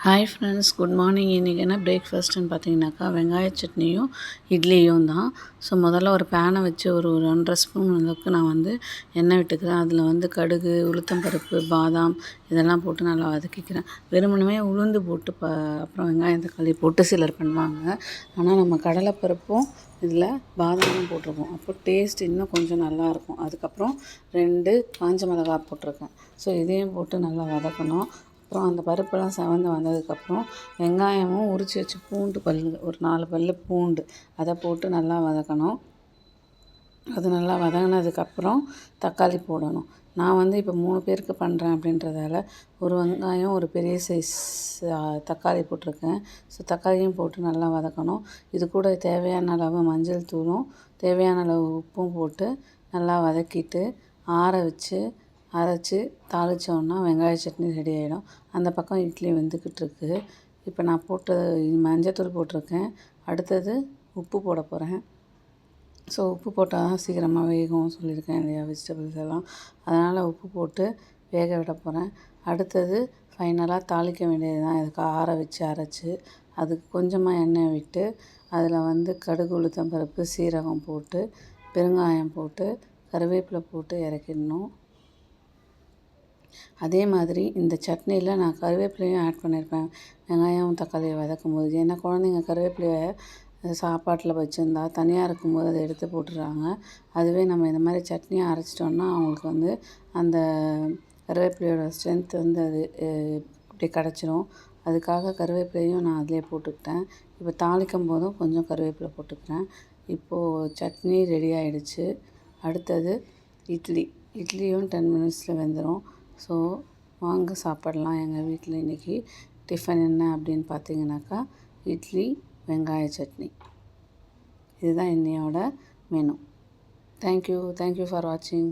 Hi friends, good morning. இன்றைக்கி என்ன பிரேக்ஃபாஸ்ட்டுன்னு பார்த்தீங்கன்னாக்கா வெங்காய சட்னியும் இட்லியும் தான். ஸோ முதல்ல ஒரு பேனை வச்சு ஒரு 2.5 ஸ்பூன் அளவுக்கு நான் எண்ணெய் விட்டுக்கிறேன். அதில் கடுகு, உளுத்தம்பருப்பு, பாதாம் இதெல்லாம் போட்டு நல்லா வதக்கிக்கிறேன். வெறுமனவே உளுந்து போட்டு அப்புறம் வெங்காயம் தக்காளி போட்டு சிலர் பண்ணுவாங்க. ஆனால் நம்ம கடலைப்பருப்பும் இதில் பாதாமும் போட்டிருக்கோம். அப்போ டேஸ்ட் இன்னும் கொஞ்சம் நல்லாயிருக்கும். அதுக்கப்புறம் 2 காஞ்ச மிளகாய் போட்டிருக்கேன். ஸோ இதையும் போட்டு நல்லா வதக்கணும். அப்புறம் அந்த பருப்பெல்லாம் செவந்து வந்ததுக்கப்புறம் வெங்காயமும் உரித்து வச்சு பூண்டு ஒரு 4 பல் பூண்டு அதை போட்டு நல்லா வதக்கணும். அது நல்லா வதங்கினதுக்கப்புறம் தக்காளி போடணும். நான் இப்போ 3 பேருக்கு பண்ணுறேன் அப்படின்றதால ஒரு வெங்காயம் ஒரு பெரிய சைஸ் தக்காளி போட்டிருக்கேன். ஸோ தக்காளியும் போட்டு நல்லா வதக்கணும். இது கூட தேவையான அளவு மஞ்சள் தூளும் தேவையான அளவு உப்பும் போட்டு நல்லா வதக்கிட்டு ஆற வச்சு அரைச்சி தாளித்தோன்னா வெங்காய சட்னி ரெடி ஆகிடும். அந்த பக்கம் இட்லி வெந்துக்கிட்டுருக்கு. இப்போ நான் மஞ்சத்தூள் போட்டிருக்கேன். அடுத்தது உப்பு போட போகிறேன். ஸோ உப்பு போட்டால் தான் சீக்கிரமாக வேகும் சொல்லியிருக்கேன் இல்லையா, வெஜிடபிள்ஸ் எல்லாம். அதனால் உப்பு போட்டு வேக விட போகிறேன். அடுத்தது ஃபைனலாக தாளிக்க வேண்டியது தான். இதுக்கு ஆற வச்சு அரைச்சி அதுக்கு கொஞ்சமாக எண்ணெய் விட்டு அதில் கடுகு, உளுத்தம்பருப்பு, சீரகம் போட்டு பெருங்காயம் போட்டு கருவேப்பிலை போட்டு இறக்கிடணும். அதே மாதிரி இந்த சட்னியில் நான் கருவேப்பிலையும் ஆட் பண்ணியிருப்பேன் வெங்காயம் தக்காளியை வதக்கும் போது. ஏன்னா குழந்தைங்க கருவேப்பிலையை சாப்பாட்டில் வச்சுருந்தா தனியாக இருக்கும்போது அதை எடுத்து போட்டுடுறாங்க. அதுவே நம்ம இந்த மாதிரி சட்னியை அரைச்சிட்டோன்னா அவங்களுக்கு அந்த கருவேப்பிலையோட ஸ்ட்ரென்த் அது அப்படி கிடச்சிரும். அதுக்காக கருவேப்பிலையும் நான் அதிலே போட்டுக்கிட்டேன். இப்போ தாளிக்கும் போதும் கொஞ்சம் கருவேப்பிலை போட்டுக்கிறேன். இப்போது சட்னி ரெடி ஆகிடுச்சு. அடுத்தது இட்லியும் 10 மினிட்ஸில் வெந்துடும். ஸோ வாங்க சாப்பிடலாம். எங்கள் வீட்டில் இன்றைக்கி டிஃபன் என்ன அப்படின்னு பார்த்தீங்கன்னாக்கா இட்லி, வெங்காய சட்னி. இதுதான் இன்னையோட மெனு. தேங்க்யூ ஃபார் வாட்சிங்.